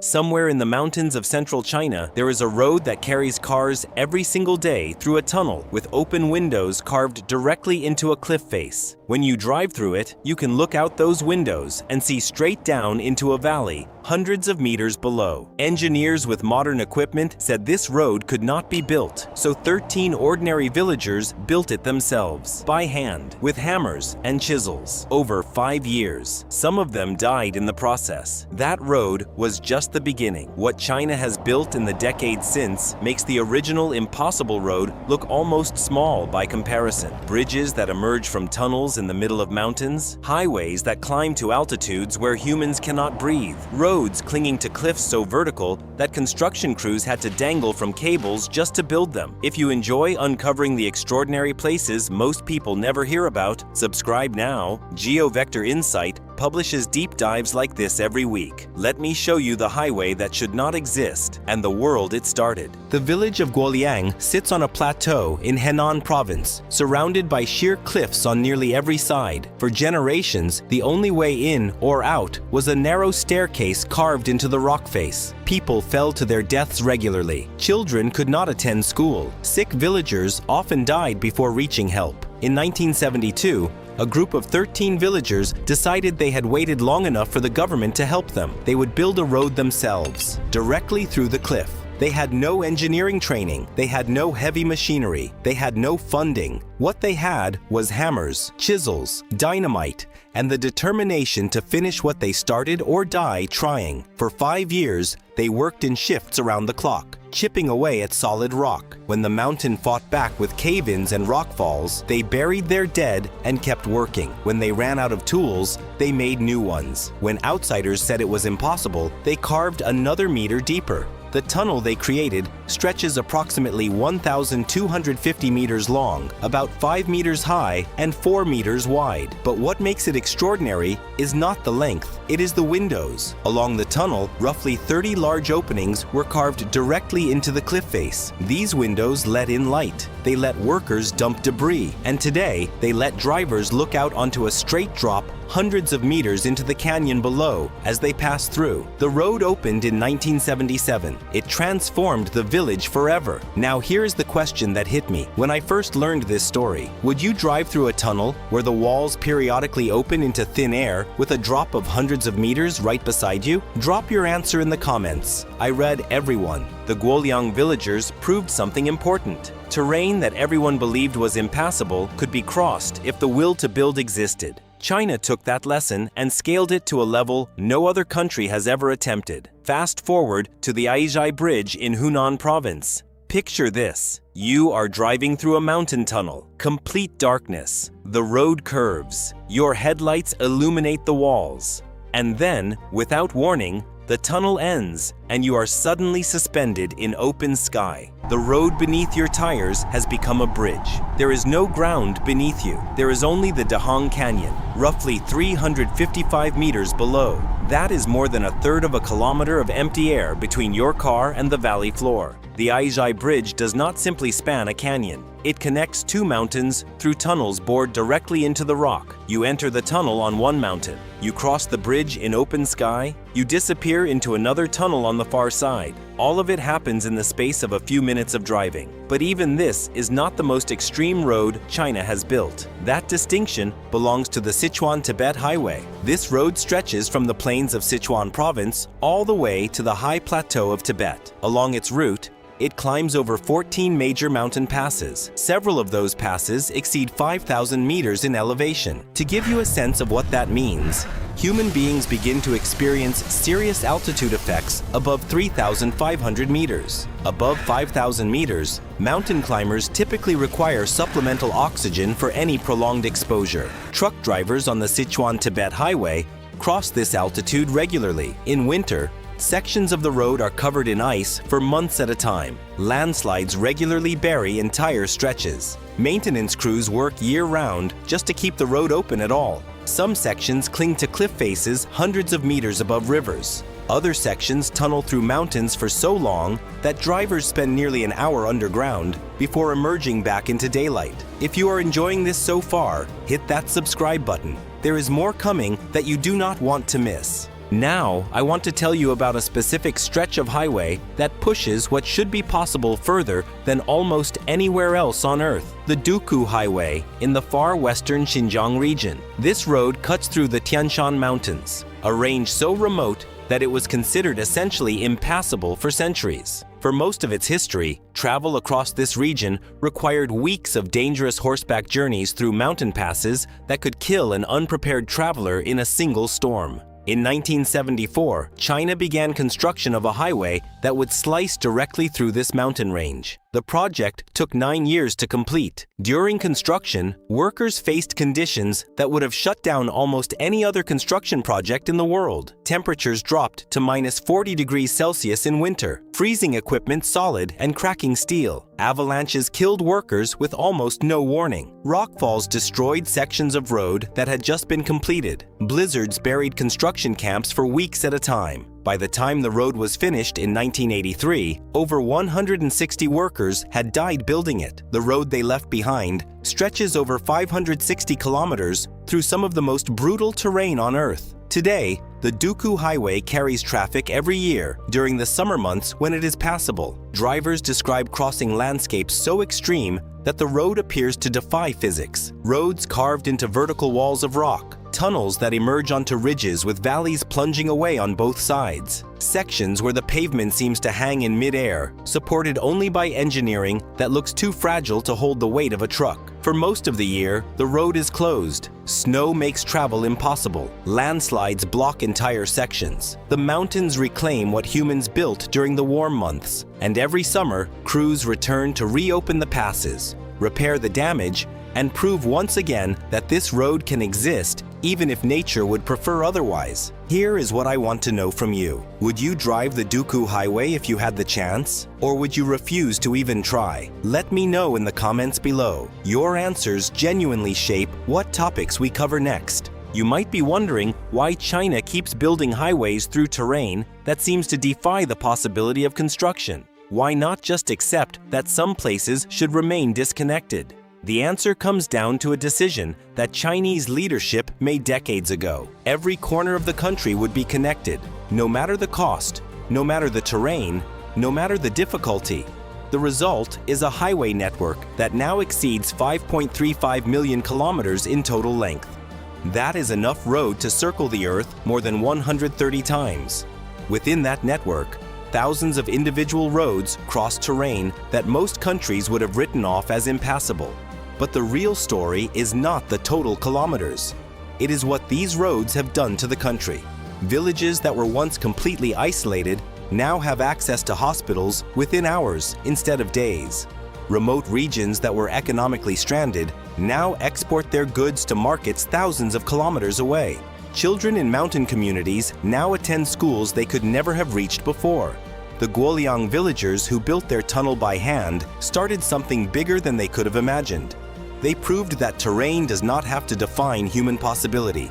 Somewhere in the mountains of central China, there is a road that carries cars every single day through a tunnel with open windows carved directly into a cliff face. When you drive through it, you can look out those windows and see straight down into a valley, hundreds of meters below. Engineers with modern equipment said this road could not be built, so 13 ordinary villagers built it themselves, by hand, with hammers and chisels, over 5 years. Some of them died in the process. That road was just the beginning. What China has built in the decades since makes the original impossible road look almost small by comparison. Bridges that emerge from tunnels in the middle of mountains, highways that climb to altitudes where humans cannot breathe, roads clinging to cliffs so vertical that construction crews had to dangle from cables just to build them. If you enjoy uncovering the extraordinary places most people never hear about, subscribe now. GeoVector Insight publishes deep dives like this every week. Let me show you the highway that should not exist and the world it started. The village of Guoliang sits on a plateau in Henan province, surrounded by sheer cliffs on nearly every side. For generations, the only way in or out was a narrow staircase carved into the rock face. People fell to their deaths regularly. Children could not attend school. Sick villagers often died before reaching help. In 1972, a group of 13 villagers decided they had waited long enough for the government to help them. They would build a road themselves, directly through the cliff. They had no engineering training, they had no heavy machinery, they had no funding. What they had was hammers, chisels, dynamite, and the determination to finish what they started or die trying. For 5 years, they worked in shifts around the clock, chipping away at solid rock. When the mountain fought back with cave-ins and rockfalls, they buried their dead and kept working. When they ran out of tools, they made new ones. When outsiders said it was impossible, they carved another meter deeper. The tunnel they created stretches approximately 1,250 meters long, about 5 meters high and 4 meters wide. But what makes it extraordinary is not the length, it is the windows. Along the tunnel, roughly 30 large openings were carved directly into the cliff face. These windows let in light, they let workers dump debris, and today they let drivers look out onto a straight drop hundreds of meters into the canyon below as they pass through. The road opened in 1977. It transformed the village forever. Now here's the question that hit me when I first learned this story. Would you drive through a tunnel where the walls periodically open into thin air with a drop of hundreds of meters right beside you? Drop your answer in the comments. I read everyone. The Guoliang villagers proved something important. Terrain that everyone believed was impassable could be crossed if the will to build existed. China took that lesson and scaled it to a level no other country has ever attempted. Fast forward to the Aizhai bridge in Hunan province. Picture this. You are driving through a mountain tunnel, complete darkness. The road curves. Your headlights illuminate the walls. And then, without warning, the tunnel ends and you are suddenly suspended in open sky. The road beneath your tires has become a bridge. There is no ground beneath you. There is only the Dahong Canyon, roughly 355 meters below. That is more than a third of a kilometer of empty air between your car and the valley floor. The Aizhai Bridge does not simply span a canyon. It connects two mountains through tunnels bored directly into the rock. You enter the tunnel on one mountain. You cross the bridge in open sky. You disappear into another tunnel on the far side. All of it happens in the space of a few minutes of driving. But even this is not the most extreme road China has built. That distinction belongs to the Sichuan-Tibet highway. This road stretches from the plains of Sichuan province all the way to the high plateau of Tibet. Along its route, it climbs over 14 major mountain passes. Several of those passes exceed 5,000 meters in elevation. To give you a sense of what that means, human beings begin to experience serious altitude effects above 3,500 meters. Above 5,000 meters, mountain climbers typically require supplemental oxygen for any prolonged exposure. Truck drivers on the Sichuan-Tibet highway cross this altitude regularly. In winter, sections of the road are covered in ice for months at a time. Landslides regularly bury entire stretches. Maintenance crews work year-round just to keep the road open at all. Some sections cling to cliff faces hundreds of meters above rivers. Other sections tunnel through mountains for so long that drivers spend nearly an hour underground before emerging back into daylight. If you are enjoying this so far, hit that subscribe button. There is more coming that you do not want to miss. Now, I want to tell you about a specific stretch of highway that pushes what should be possible further than almost anywhere else on Earth, the Duku Highway in the far western Xinjiang region. This road cuts through the Tian Shan Mountains, a range so remote that it was considered essentially impassable for centuries. For most of its history, travel across this region required weeks of dangerous horseback journeys through mountain passes that could kill an unprepared traveler in a single storm. In 1974, China began construction of a highway that would slice directly through this mountain range. The project took 9 years to complete. During construction, workers faced conditions that would have shut down almost any other construction project in the world. Temperatures dropped to -40°C in winter, freezing equipment solid and cracking steel. Avalanches killed workers with almost no warning. Rockfalls destroyed sections of road that had just been completed. Blizzards buried construction camps for weeks at a time. By the time the road was finished in 1983, over 160 workers had died building it. The road they left behind stretches over 560 kilometers through some of the most brutal terrain on Earth. Today, the Duku Highway carries traffic every year during the summer months when it is passable. Drivers describe crossing landscapes so extreme that the road appears to defy physics. Roads carved into vertical walls of rock, tunnels that emerge onto ridges with valleys plunging away on both sides, sections where the pavement seems to hang in mid-air, supported only by engineering that looks too fragile to hold the weight of a truck. For most of the year, the road is closed. Snow makes travel impossible. Landslides block entire sections. The mountains reclaim what humans built during the warm months, and every summer, crews return to reopen the passes, repair the damage, and prove once again that this road can exist even if nature would prefer otherwise. Here is what I want to know from you. Would you drive the Duku Highway if you had the chance? Or would you refuse to even try? Let me know in the comments below. Your answers genuinely shape what topics we cover next. You might be wondering why China keeps building highways through terrain that seems to defy the possibility of construction. Why not just accept that some places should remain disconnected? The answer comes down to a decision that Chinese leadership made decades ago. Every corner of the country would be connected, no matter the cost, no matter the terrain, no matter the difficulty. The result is a highway network that now exceeds 5.35 million kilometers in total length. That is enough road to circle the Earth more than 130 times. Within that network, thousands of individual roads cross terrain that most countries would have written off as impassable. But the real story is not the total kilometers. It is what these roads have done to the country. Villages that were once completely isolated now have access to hospitals within hours instead of days. Remote regions that were economically stranded now export their goods to markets thousands of kilometers away. Children in mountain communities now attend schools they could never have reached before. The Guoliang villagers who built their tunnel by hand started something bigger than they could have imagined. They proved that terrain does not have to define human possibility.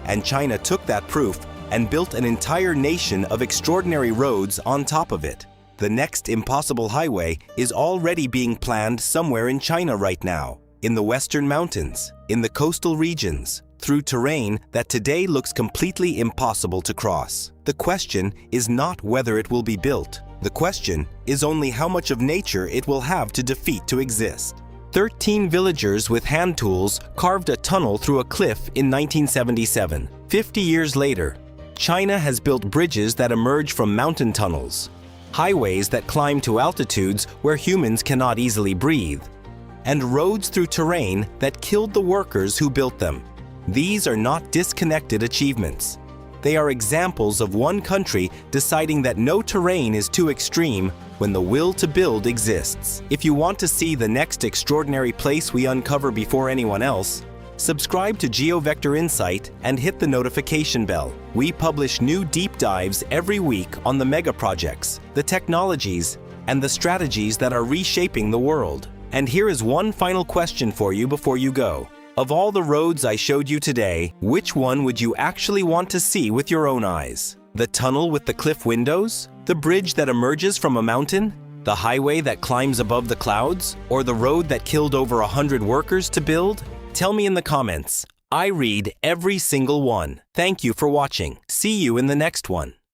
And China took that proof and built an entire nation of extraordinary roads on top of it. The next impossible highway is already being planned somewhere in China right now, in the western mountains, in the coastal regions, through terrain that today looks completely impossible to cross. The question is not whether it will be built. The question is only how much of nature it will have to defeat to exist. 13 villagers with hand tools carved a tunnel through a cliff in 1977. 50 years later, China has built bridges that emerge from mountain tunnels, highways that climb to altitudes where humans cannot easily breathe, and roads through terrain that killed the workers who built them. These are not disconnected achievements. They are examples of one country deciding that no terrain is too extreme when the will to build exists. If you want to see the next extraordinary place we uncover before anyone else, subscribe to GeoVector Insight and hit the notification bell. We publish new deep dives every week on the megaprojects, the technologies, and the strategies that are reshaping the world. And here is one final question for you before you go. Of all the roads I showed you today, which one would you actually want to see with your own eyes? The tunnel with the cliff windows? The bridge that emerges from a mountain? The highway that climbs above the clouds? Or the road that killed over 100 workers to build? Tell me in the comments. I read every single one. Thank you for watching. See you in the next one.